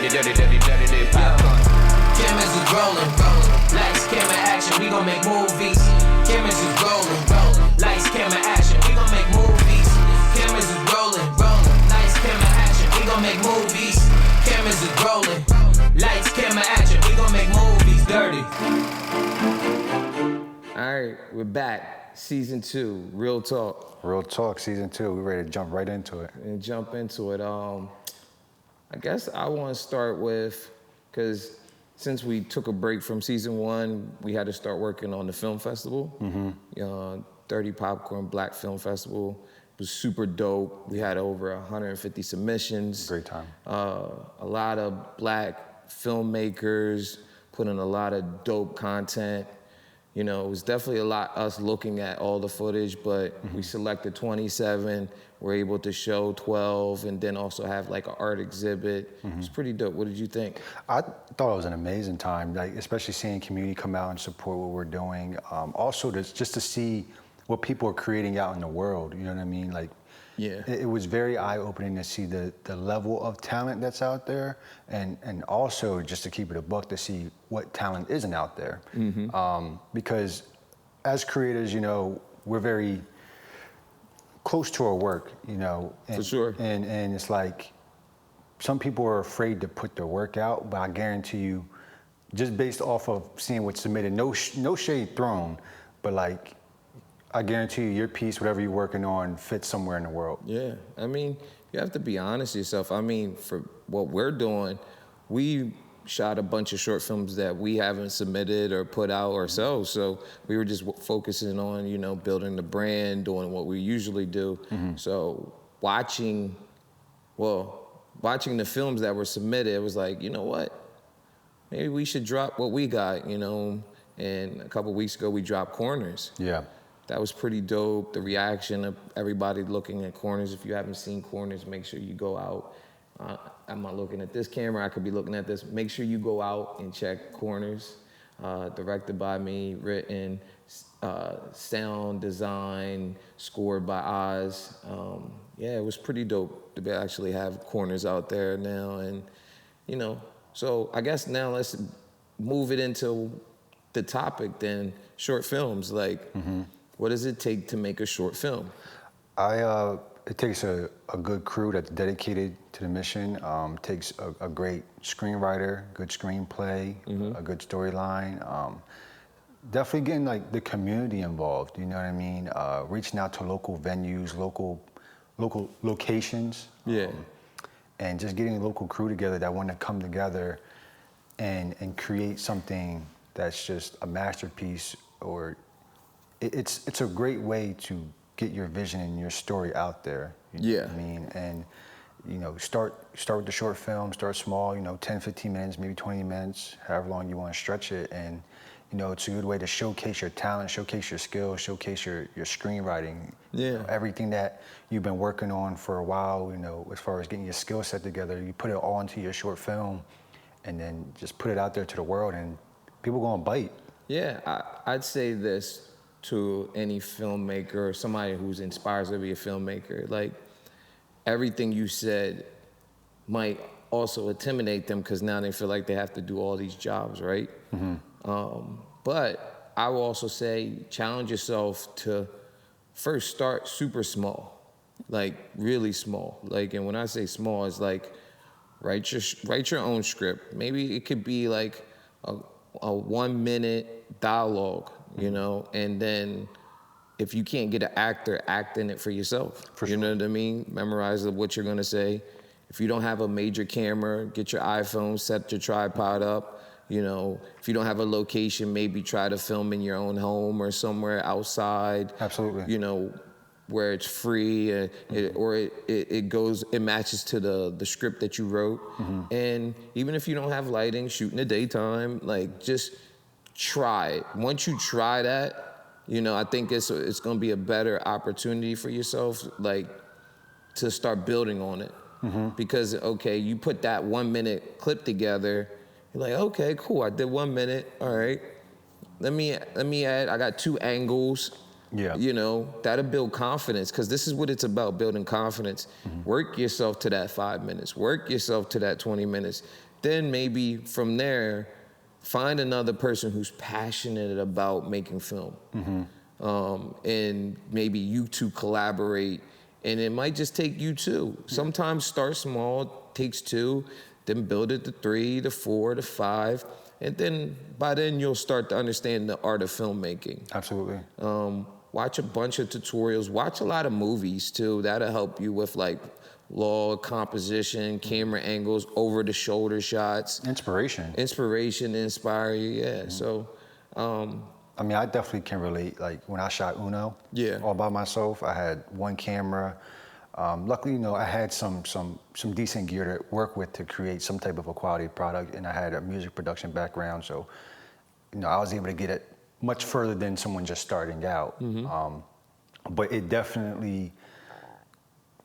dirty popcorn. Cameras is rolling, lights, camera, action, we gon' make movies. Cameras is rolling, lights, camera, action, we gon' make movies. Cameras is rolling, lights, camera, action, we gon' make movies. Cameras is rolling, lights, camera, action, we gon' make movies. Dirty. All right, we're back. Season 2, Real Talk. Real Talk, Season 2. We're ready to jump right into it. And jump into it. I guess I want to start with, because since we took a break from Season 1, we had to start working on the film festival. 30 Popcorn Black Film Festival. It was super dope. We had over 150 submissions. Great time. A lot of black filmmakers put in a lot of dope content. You know, it was definitely a lot us looking at all the footage, but we selected 27. We're able to show 12 and then also have like an art exhibit. It was pretty dope. What did you think? I thought it was an amazing time, like especially seeing community come out and support what we're doing. Also, just to see what people are creating out in the world. You know what I mean? Like, Yeah. it was very eye-opening to see the level of talent that's out there, and also just to keep it a buck to see what talent isn't out there. Because as creators, you know, we're very close to our work, you know. And, For sure. And it's like, some people are afraid to put their work out, but I guarantee you, just based off of seeing what's submitted, no shade thrown, but like, I guarantee you, your piece, whatever you're working on, fits somewhere in the world. Yeah, I mean, you have to be honest with yourself. I mean, for what we're doing, we shot a bunch of short films that we haven't submitted or put out ourselves. So we were just focusing on, you know, building the brand, doing what we usually do. So watching the films that were submitted, it was like, you know what? Maybe we should drop what we got, you know? And a couple weeks ago, we dropped Corners. Yeah. That was pretty dope. The reaction of everybody looking at Corners. If you haven't seen Corners, make sure you go out. I'm not looking at this camera. I could be looking at this. Make sure you go out and check Corners. Directed by me, written, sound design, scored by Oz. Yeah, it was pretty dope to actually have Corners out there now. And, you know, so I guess now let's move it into the topic then, short films. Like, what does it take to make a short film? It takes a good crew that's dedicated to the mission. Takes a great screenwriter, good screenplay, a good storyline. Definitely getting like the community involved. You know what I mean? Reaching out to local venues, local locations. Yeah. And just getting a local crew together that want to come together and create something that's just a masterpiece. Or it's a great way to get your vision and your story out there. You know what I mean? And, you know, start with the short film, start small, you know, 10, 15 minutes, maybe 20 minutes, however long you want to stretch it. And, you know, it's a good way to showcase your talent, showcase your skills, showcase your screenwriting. Yeah. You know, everything that you've been working on for a while, you know, as far as getting your skill set together, you put it all into your short film and then just put it out there to the world and people gonna bite. Yeah, I'd say this to any filmmaker or somebody who's inspired to be a filmmaker. Like, everything you said might also intimidate them because now they feel like they have to do all these jobs, right? But I will also say, challenge yourself to first start super small, like really small. Like, and when I say small, it's like write your own script. Maybe it could be like a 1 minute dialogue, you know, and then if you can't get an actor, act in it for yourself. You know what I mean? Memorize what you're gonna say. If you don't have a major camera, get your iPhone, set your tripod up. You know, if you don't have a location, maybe try to film in your own home or somewhere outside. Absolutely. You know, where it's free, it matches to the script that you wrote. And even if you don't have lighting, shoot in the daytime, like just try it. Once you try that, you know, I think it's gonna be a better opportunity for yourself, like to start building on it. Because, okay, you put that 1 minute clip together, you're like, okay, cool, I did 1 minute, all right. Let me add, I got 2 angles. Yeah. You know, that'll build confidence, because this is what it's about, building confidence. Work yourself to that 5 minutes, work yourself to that 20 minutes. Then maybe from there, find another person who's passionate about making film. And maybe you two collaborate, and it might just take you two. Sometimes start small, takes two, then build it to 3, to 4, to 5, and then by then you'll start to understand the art of filmmaking. Absolutely. Watch a bunch of tutorials, watch a lot of movies too. That'll help you with like law, composition, camera angles, over the shoulder shots. Inspiration to inspire you, yeah. So, I mean, I definitely can relate. Like when I shot Uno, all by myself, I had one camera. Luckily, you know, I had some decent gear to work with to create some type of a quality product, and I had a music production background, so you know, I was able to get it much further than someone just starting out. But it definitely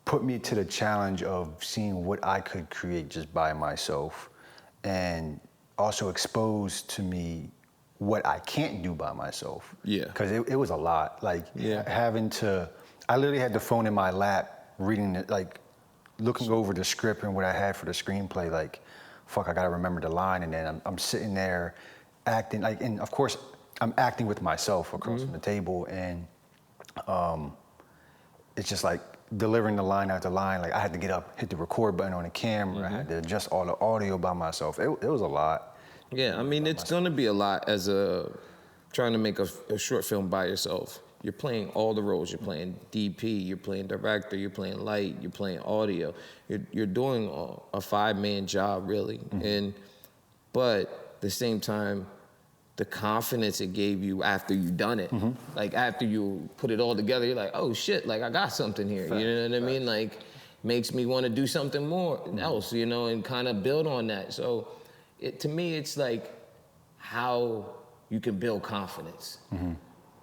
put me to the challenge of seeing what I could create just by myself, and also exposed to me what I can't do by myself. Yeah. Because it was a lot. Like having to, I literally had the phone in my lap, reading it, like looking over the script and what I had for the screenplay, like, fuck, I gotta remember the line, and then I'm sitting there acting, like, and of course, I'm acting with myself across from the table, and it's just like delivering the line after line. Like I had to get up, hit the record button on the camera, I had to adjust all the audio by myself. It was a lot. Yeah, I mean, it's gonna be a lot as trying to make a short film by yourself. You're playing all the roles. You're playing DP, you're playing director, you're playing light, you're playing audio. You're doing a 5-man job, really. But at the same time, the confidence it gave you after you done it, like after you put it all together, you're like, oh shit, like I got something here. You know what I mean? Like, makes me want to do something more else, you know, and kind of build on that. So, to me, it's like how you can build confidence.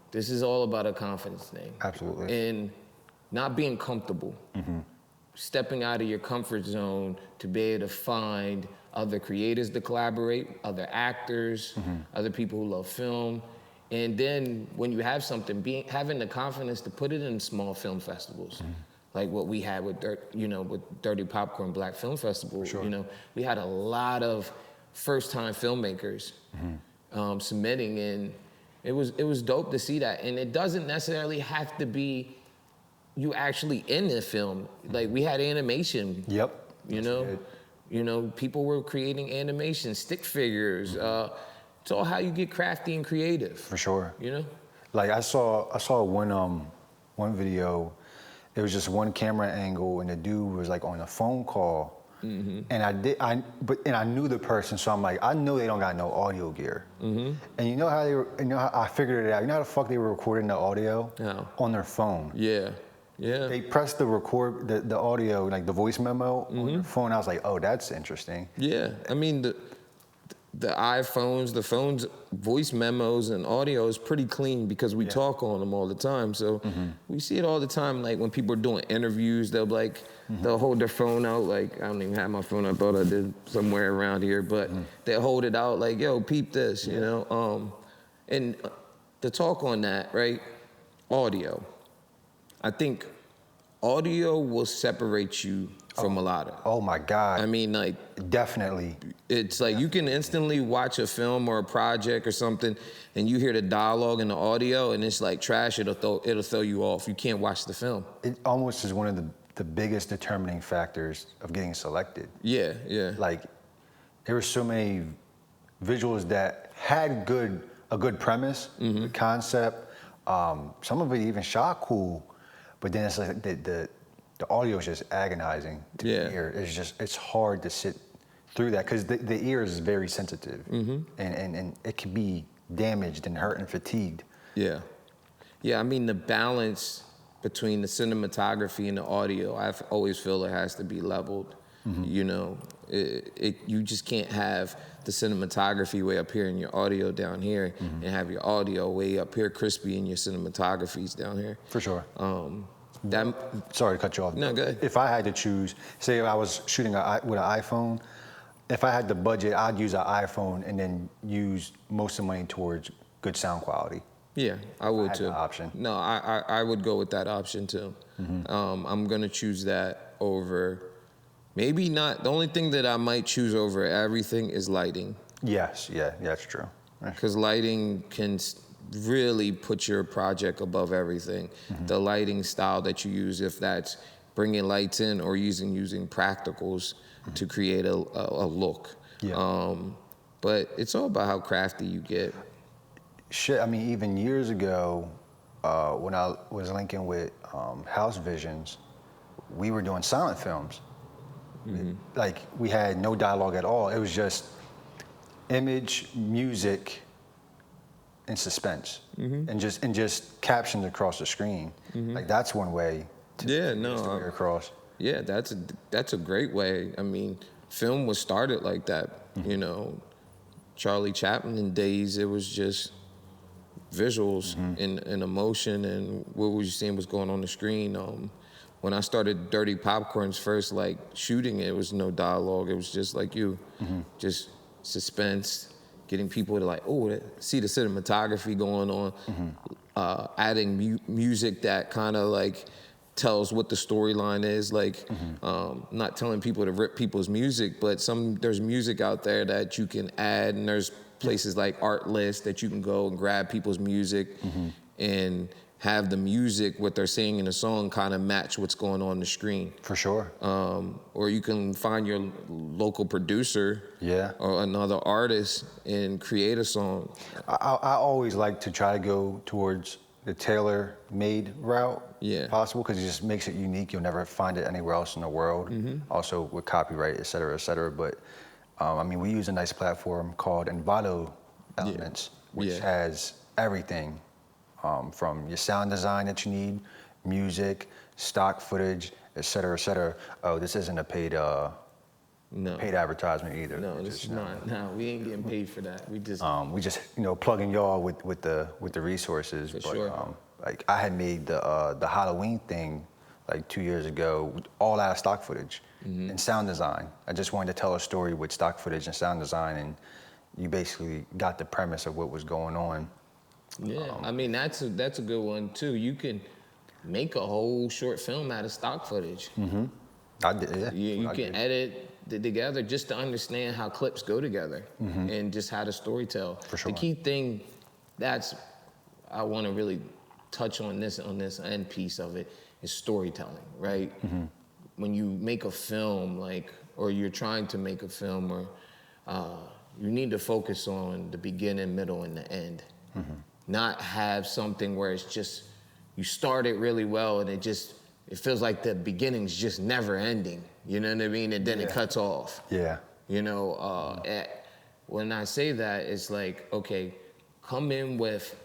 This is all about a confidence thing. Absolutely. And not being comfortable. Stepping out of your comfort zone to be able to find other creators to collaborate, other actors, other people who love film. And then when you have something, having the confidence to put it in small film festivals. Like what we had with with Dirty Popcorn Black Film Festival. You know, we had a lot of first-time filmmakers submitting, and it was dope to see that. And it doesn't necessarily have to be you actually in the film. Like we had animation. You know, people were creating animation, stick figures. It's all how you get crafty and creative. For sure. You know, like I saw one video. It was just one camera angle, and the dude was like on a phone call. And I knew the person, so I'm like, I know they don't got no audio gear. And you know how I figured it out. You know how the fuck they were recording the audio on their phone. Yeah. They pressed the record the audio, like the voice memo on their phone. I was like, oh, that's interesting. Yeah, I mean the iPhones, the phones, voice memos and audio is pretty clean because we talk on them all the time. So we see it all the time. Like when people are doing interviews, they'll like, they'll hold their phone out. Like, I don't even have my phone. I thought I did somewhere around here, but they'll hold it out like, yo, peep this, you know? And to talk on that, right? Audio. I think audio will separate you from a lot of. Oh my God. I mean, like. Definitely. It's like you can instantly watch a film or a project or something and you hear the dialogue and the audio and it's like trash, it'll throw you off. You can't watch the film. It almost is one of the biggest determining factors of getting selected. Yeah. Like, there were so many visuals that had a good premise, good concept. Some of it even shot cool, but then it's like the audio is just agonizing to the ear. It's hard to sit through that because the ear is very sensitive and it can be damaged and hurt and fatigued. Yeah, I mean the balance between the cinematography and the audio, I always feel it has to be leveled. You know, you just can't have the cinematography way up here and your audio down here and have your audio way up here crispy and your cinematography's down here. For sure. Sorry to cut you off. No, go ahead. If I had to choose, say if I was shooting with an iPhone, if I had the budget, I'd use an iPhone and then use most of the money towards good sound quality. Yeah, I would too. That option. No, I would go with that option too. I'm gonna choose that over Maybe not. The only thing that I might choose over everything is lighting. Yes, yeah, that's true. Because lighting can really put your project above everything. The lighting style that you use, if that's bringing lights in or using practicals to create a look. Yeah. But it's all about how crafty you get. Shit, I mean, even years ago, when I was linking with House Visions, we were doing silent films. Like, we had no dialogue at all. It was just image, music, and suspense, and just captions across the screen. Like, that's one way to get the story across. Yeah, that's a great way. I mean, film was started like that. You know, Charlie Chaplin days, it was just visuals and emotion and what was you seeing was going on the screen. When I started Dirty Popcorn's first, like, shooting it was no dialogue. It was just like just suspense, getting people to like, oh, see the cinematography going on, adding music that kind of like tells what the storyline is. Like, not telling people to rip people's music, but there's music out there that you can add, and there's places like Artlist that you can go and grab people's music and have the music, what they're saying in the song, kind of match what's going on the screen. For sure. Or you can find your local producer or another artist and create a song. I always like to try to go towards the tailor-made route possible, because it just makes it unique. You'll never find it anywhere else in the world. Also with copyright, et cetera, et cetera. But I mean, we use a nice platform called Envato Elements, which has everything. From your sound design that you need, music, stock footage, et cetera, et cetera. Oh, this isn't a paid advertisement either. No, this is not. No, we ain't getting paid for that. We just plugging y'all with the resources. For sure. Like, I had made the Halloween thing like 2 years ago, all out of stock footage and sound design. I just wanted to tell a story with stock footage and sound design, and you basically got the premise of what was going on. Yeah, I mean, that's a good one too. You can make a whole short film out of stock footage. I did, yeah. You can edit it together just to understand how clips go together and just how to story tell. For sure. The key thing I want to really touch on this end piece of it is storytelling, right? When you make a film, or you're trying to make a film, or you need to focus on the beginning, middle, and the end. Not have something where it's just, you start it really well and it feels like the beginning's just never ending, you know what I mean? And then it cuts off. Yeah. You know, when I say that, it's like, okay, come in with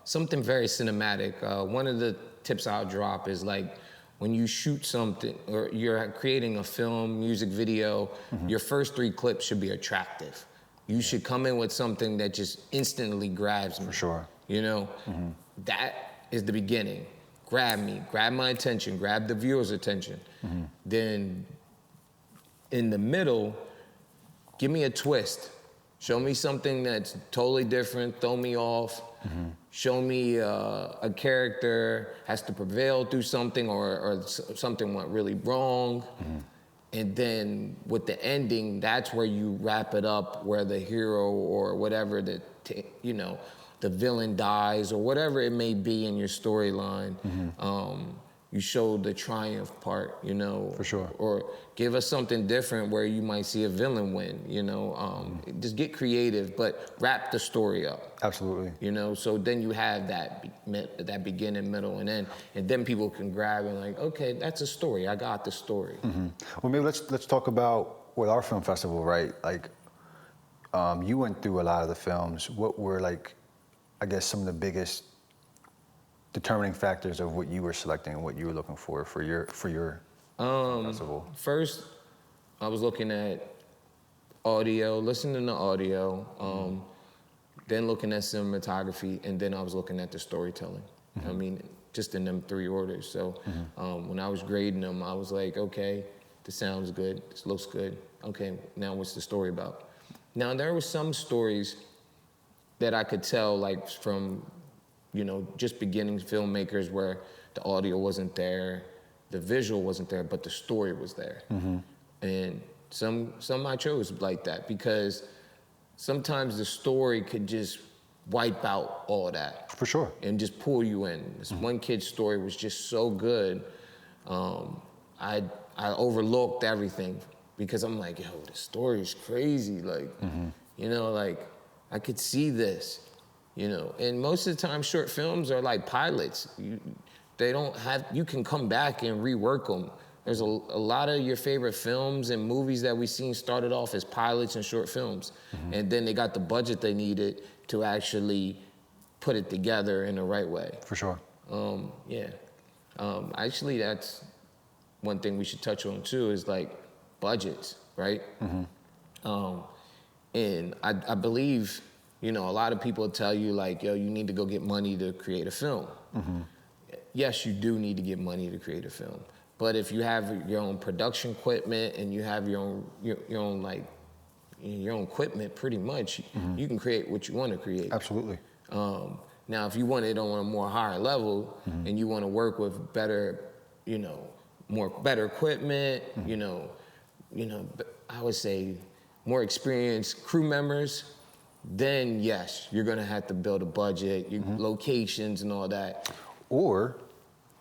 something very cinematic. One of the tips I'll drop is like, when you shoot something or you're creating a film, music video, your first 3 clips should be attractive. You should come in with something that just instantly grabs me. For sure. You know, that is the beginning. Grab me, grab my attention, grab the viewer's attention. Then in the middle, give me a twist. Show me something that's totally different, throw me off. Show me a character has to prevail through something or something went really wrong. And then with the ending, that's where you wrap it up, where the hero or whatever the villain dies or whatever it may be in your storyline. You show the triumph part, you know. For sure. Or give us something different where you might see a villain win, you know. Just get creative, but wrap the story up. Absolutely. You know, so then you have that beginning, middle, and end, and then people can grab and like, okay, that's a story. I got the story. Well, maybe let's talk about with our film festival, right? Like, you went through a lot of the films. What were, like, I guess, some of the biggest determining factors of what you were selecting and what you were looking for your festival? First, I was looking at audio, listening to audio, then looking at cinematography, and then I was looking at the storytelling. I mean, just in them 3 orders. So when I was grading them, I was like, okay, this sounds good, this looks good. Okay, now what's the story about? Now, there were some stories that I could tell, like, from, you know, just beginning filmmakers where the audio wasn't there, the visual wasn't there, but the story was there. And some I chose like that because sometimes the story could just wipe out all of that. For sure. And just pull you in. This one kid's story was just so good. I overlooked everything because I'm like, yo, the story is crazy. Like, you know, like I could see this, you know. And most of the time, short films are like pilots. You can come back and rework them. There's a lot of your favorite films and movies that we've seen started off as pilots and short films. And then they got the budget they needed to actually put it together in the right way. For sure. Actually, that's one thing we should touch on too is like budgets, right? And I believe, you know, a lot of people tell you like, yo, you need to go get money to create a film. Yes, you do need to get money to create a film. But if you have your own production equipment and you have your own equipment, pretty much, you can create what you want to create. Absolutely. Now, if you want it on a more higher level and you want to work with better, you know, better equipment, you know, I would say more experienced crew members, then yes, you're gonna have to build a budget, locations and all that. Or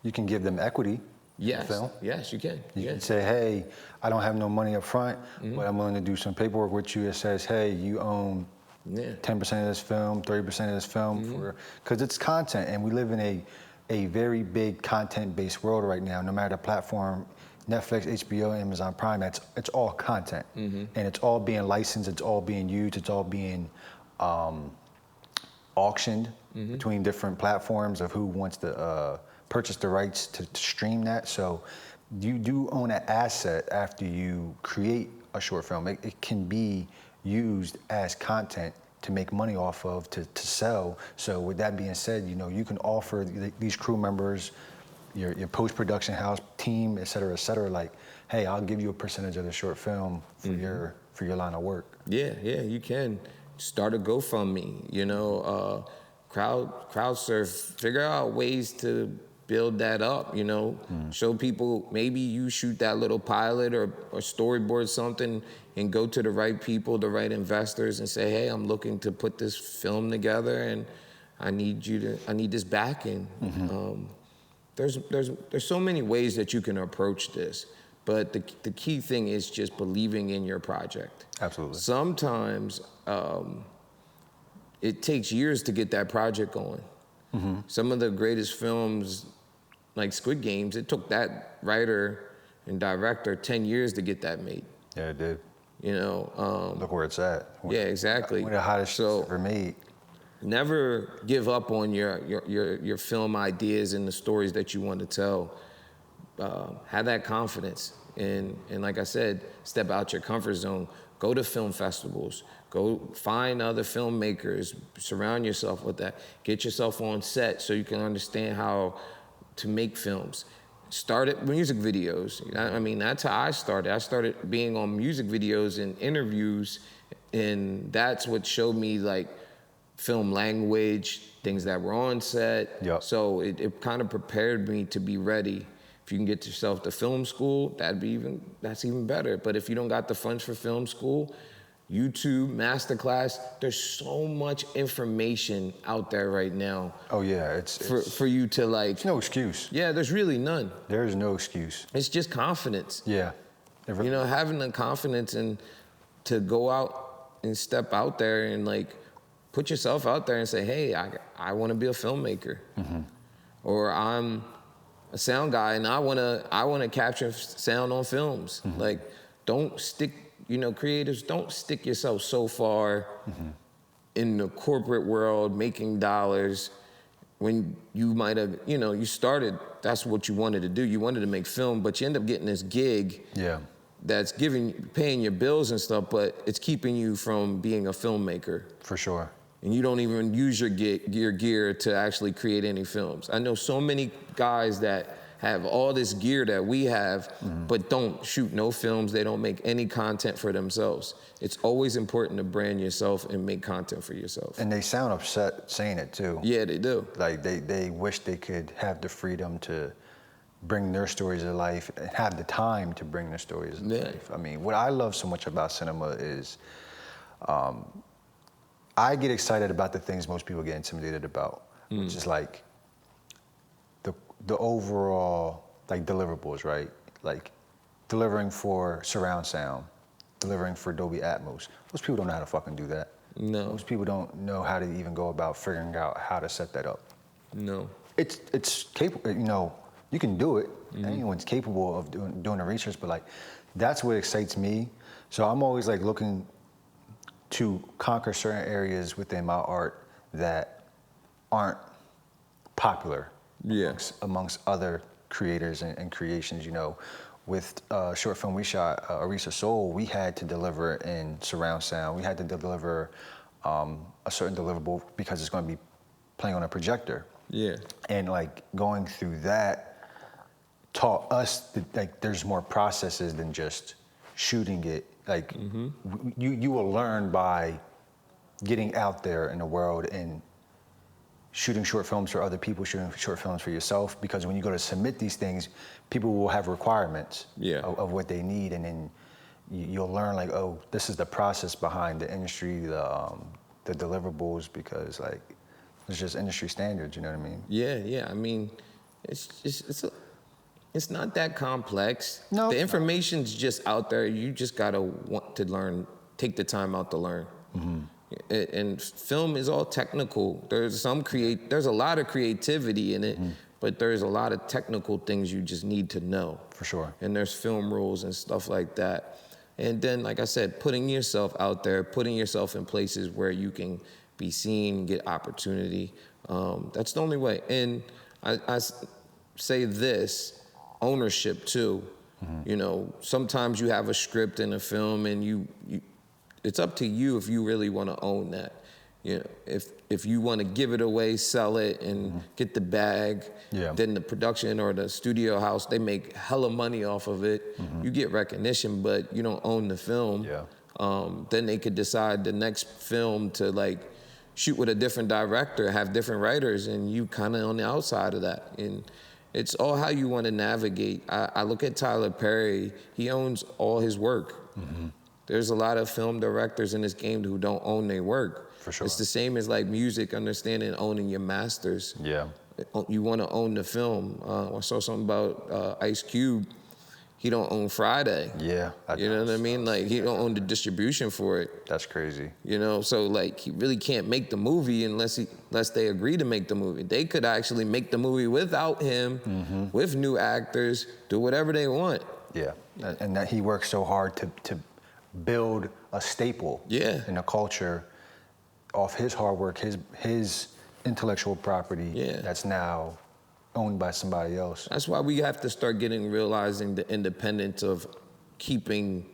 you can give them equity. Yes, film. yes, you can. You can say, hey, I don't have no money up front, but I'm willing to do some paperwork with you that says, hey, you own 10% of this film, 30% of this film, because it's content, and we live in a very big content-based world right now. No matter the platform, Netflix, HBO, Amazon Prime, it's all content, and it's all being licensed, it's all being used, it's all being auctioned between different platforms of who wants to purchase the rights to stream that. So you do own an asset after you create a short film. It can be used as content to make money off of, to sell. So with that being said, you know, you can offer these crew members, your post-production house team, et cetera, like, hey, I'll give you a percentage of the short film for your line of work. Yeah, you can. Start a GoFundMe, you know, crowd surf, figure out ways to build that up, you know, show people, maybe you shoot that little pilot or storyboard something and go to the right people, the right investors and say, hey, I'm looking to put this film together and I need this backing. There's so many ways that you can approach this, but the key thing is just believing in your project. Absolutely. Sometimes it takes years to get that project going. Some of the greatest films, like Squid Games, it took that writer and director 10 years to get that made. Yeah, it did. You know, look where it's at. Yeah, exactly. One of the hottest shit ever made. Never give up on your film ideas and the stories that you want to tell. Have that confidence, and like I said, step out your comfort zone. Go to film festivals. Go find other filmmakers. Surround yourself with that. Get yourself on set so you can understand how to make films. Started music videos. I mean, that's how I started. I started being on music videos and interviews, and that's what showed me like film language, things that were on set. Yep. So it kind of prepared me to be ready. If you can get yourself to film school, that's even better. But if you don't got the funds for film school, YouTube, masterclass, there's so much information out there right now. Oh yeah, it's for you to like. There's no excuse. Yeah, there's really none. There is no excuse. It's just confidence. Yeah. You know, having the confidence and to go out and step out there and like put yourself out there and say, hey, I want to be a filmmaker, or I'm a sound guy and I want to capture sound on films. Like, don't stick. You know, creatives, don't stick yourself so far in the corporate world making dollars when you might have, you know, you started, that's what you wanted to do. You wanted to make film, but you end up getting this gig that's paying your bills and stuff, but it's keeping you from being a filmmaker. For sure. And you don't even use your gear to actually create any films. I know so many guys that have all this gear that we have, but don't shoot no films. They don't make any content for themselves. It's always important to brand yourself and make content for yourself. And they sound upset saying it too. Yeah, they do. Like they wish they could have the freedom to bring their stories to life and have the time to bring their stories to life. I mean, what I love so much about cinema is I get excited about the things most people get intimidated about, which is like the overall like deliverables, right? Like delivering for surround sound, delivering for Dolby Atmos. Most people don't know how to fucking do that. No. Most people don't know how to even go about figuring out how to set that up. No. It's capable, you know, you can do it. Anyone's capable of doing the research, but like, that's what excites me. So I'm always like looking to conquer certain areas within my art that aren't popular amongst other creators and creations, you know. With short film we shot, Arisa Soul, we had to deliver in surround sound. We had to deliver a certain deliverable because it's going to be playing on a projector. Yeah. And like going through that taught us that like there's more processes than just shooting it. Like you will learn by getting out there in the world and shooting short films for other people, shooting short films for yourself, because when you go to submit these things, people will have requirements of what they need, and then you'll learn like, oh, this is the process behind the industry, the deliverables, because like it's just industry standards, you know what I mean? Yeah. I mean, it's not that complex. No. The information's just out there. You just gotta want to learn, take the time out to learn. And film is all technical. There's a lot of creativity in it, but there's a lot of technical things you just need to know. For sure. And there's film rules and stuff like that. And then, like I said, putting yourself out there, putting yourself in places where you can be seen, get opportunity. That's the only way. And I say this, ownership too. You know, sometimes you have a script in a film and it's up to you if you really want to own that. You know, if you want to give it away, sell it, and get the bag, then the production or the studio house, they make hella money off of it. You get recognition, but you don't own the film. Then they could decide the next film to like shoot with a different director, have different writers, and you kind of on the outside of that. And it's all how you want to navigate. I look at Tyler Perry, he owns all his work. There's a lot of film directors in this game who don't own their work. For sure. It's the same as like music, understanding owning your masters. Yeah. You want to own the film. I saw something about Ice Cube. He don't own Friday. Yeah. You know what I mean? Like he don't own the distribution for it. That's crazy. You know, so like he really can't make the movie unless they agree to make the movie. They could actually make the movie without him, with new actors, do whatever they want. Yeah. And that he works so hard to build a staple in a culture off his hard work, his intellectual property that's now owned by somebody else. That's why we have to start realizing the independence of keeping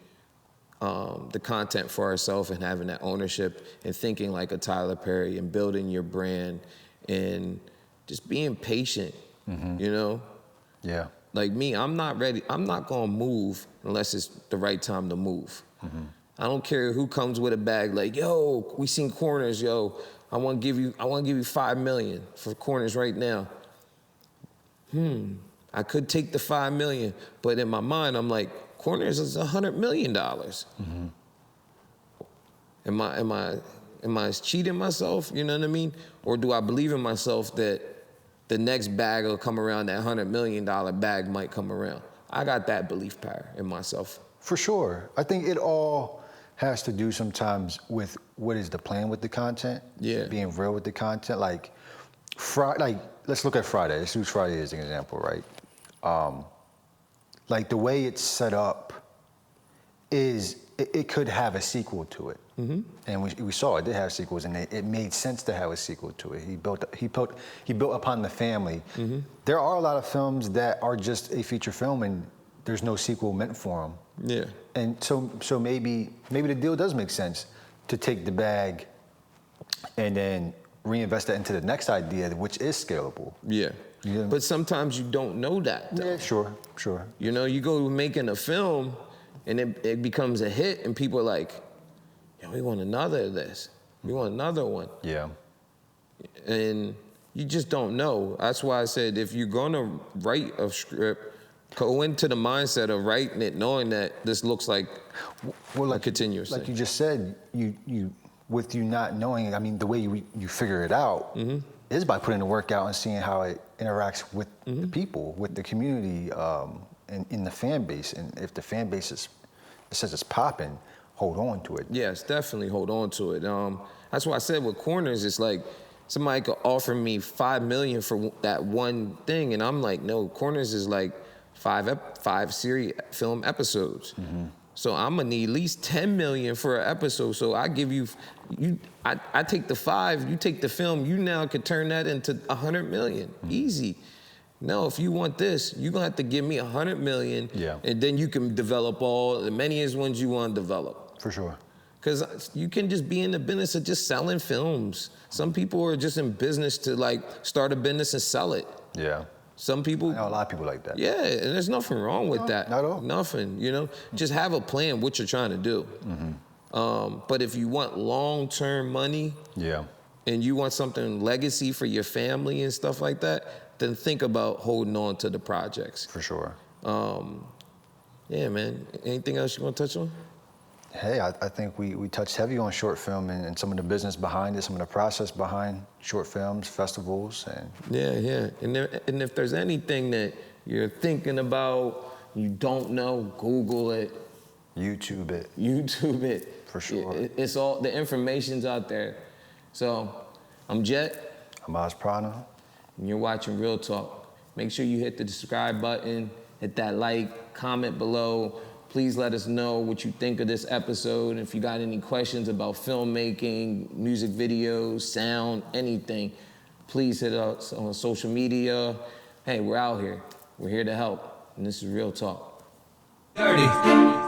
the content for ourselves and having that ownership and thinking like a Tyler Perry and building your brand and just being patient, you know? Yeah. Like me, I'm not ready. I'm not gonna move unless it's the right time to move. I don't care who comes with a bag like, yo, we seen Corners, yo. I want to give you $5 million for Corners right now. I could take the $5 million, but in my mind, I'm like, Corners is $100 million. Am I cheating myself? You know what I mean? Or do I believe in myself that the next bag will come around, that $100 million bag might come around? I got that belief power in myself. For sure. I think it all has to do sometimes with what is the plan with the content. Being real with the content. Like, let's look at Friday. Let's use Friday as an example, right? Like the way it's set up is it could have a sequel to it. And we saw it did have sequels, and it made sense to have a sequel to it. He built upon the family. There are a lot of films that are just a feature film and there's no sequel meant for them. And so maybe the deal does make sense to take the bag and then reinvest that into the next idea, which is scalable. But sometimes you don't know that, though. Sure. You know, you go making a film and it becomes a hit and people are like, yo, we want another of this. We want another one. And you just don't know. That's why I said if you're gonna write a script, go into the mindset of writing it knowing that this looks like a continuous like thing. you just said, you with you not knowing, I mean, the way you figure it out is by putting the work out and seeing how it interacts with the people, with the community, and in the fan base. And if the fan base says it's popping, hold on to it. Yes, definitely hold on to it. That's why I said with Corners, it's like somebody could offer me $5 million for that one thing, and I'm like, no, Corners is like five series film episodes. So I'm gonna need at least 10 million for an episode. So I give you, I take the 5, you take the film, you now could turn that into 100 million, easy. No, if you want this, you're gonna have to give me 100 million, and then you can develop all the manyest ones you want to develop. For sure. Because you can just be in the business of just selling films. Some people are just in business to like start a business and sell it. Yeah. Some people. I know a lot of people like that. Yeah, and there's nothing wrong with that. Not at all. Nothing, you know? Just have a plan what you're trying to do. But if you want long-term money, and you want something legacy for your family and stuff like that, then think about holding on to the projects. For sure. Yeah, man. Anything else you want to touch on? Hey, I think we touched heavy on short film and some of the business behind it, some of the process behind short films, festivals, and yeah. And if there's anything that you're thinking about, you don't know, Google it. YouTube it. YouTube it. For sure. It's all, the information's out there. So, I'm Jet. I'm Ozprana. And you're watching Real Talk. Make sure you hit the subscribe button, hit that like, comment below. Please let us know what you think of this episode. If you got any questions about filmmaking, music videos, sound, anything, please hit us on social media. Hey, we're out here. We're here to help. And this is Real Talk. Dirty.